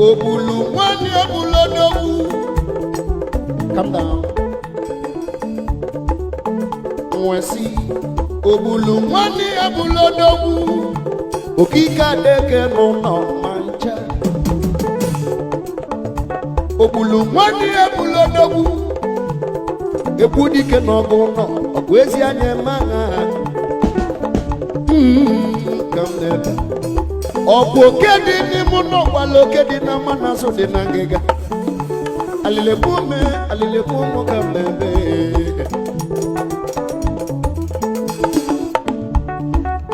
Obulu mwani obulodowu. Calm down. Mwesi. Obulu mwani obulodowu. Okika deke no mancha. Obulu mwani obulodowu. Ebudi ke no gono. Okwezi anyemanga. Come there. Okedi ni muno walokedi na manaso de nangega. Alile pumo kambe.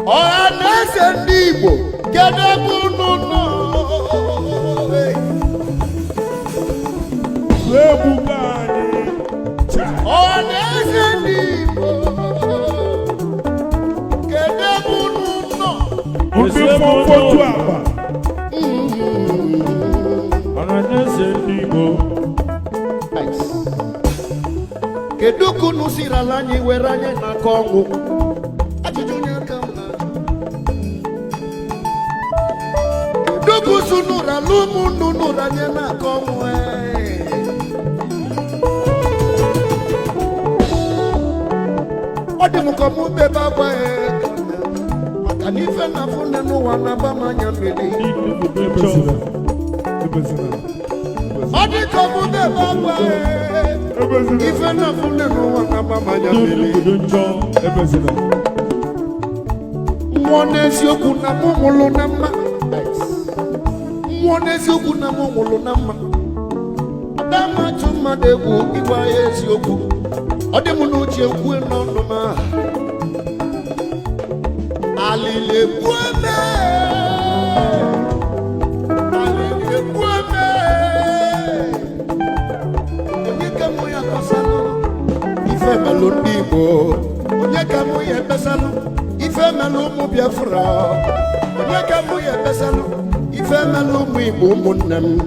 Ora nase ndibo kede bunu no. Webugani. Ora nase ndibo kede bunu no. Ose foto aba. Ana sendibo. Nice. Keduku nusira lanyi weranye na Kongo. Ajujunya kama. Keduku sunura lumu nunuranye na Kongo. Odi mukomu beba bwa. Makanife na funde no wanaba manyamili. Odi komu beba bwa. Ife na funde no wanaba manyamili. Mwonezi oku na mumulu na ma. Mwonezi oku na mumulu na ma. Adama chuma debu iwa yezi oku. Odi munuchi ekwe no no ma. Alile bueme. Alile bueme. Onyeka moya kosalo. Ife melo ndibo. Onyeka moya besalo. Ife melo mu Biafra. Onyeka moya besalo. Ife melo mu Igbo munnem.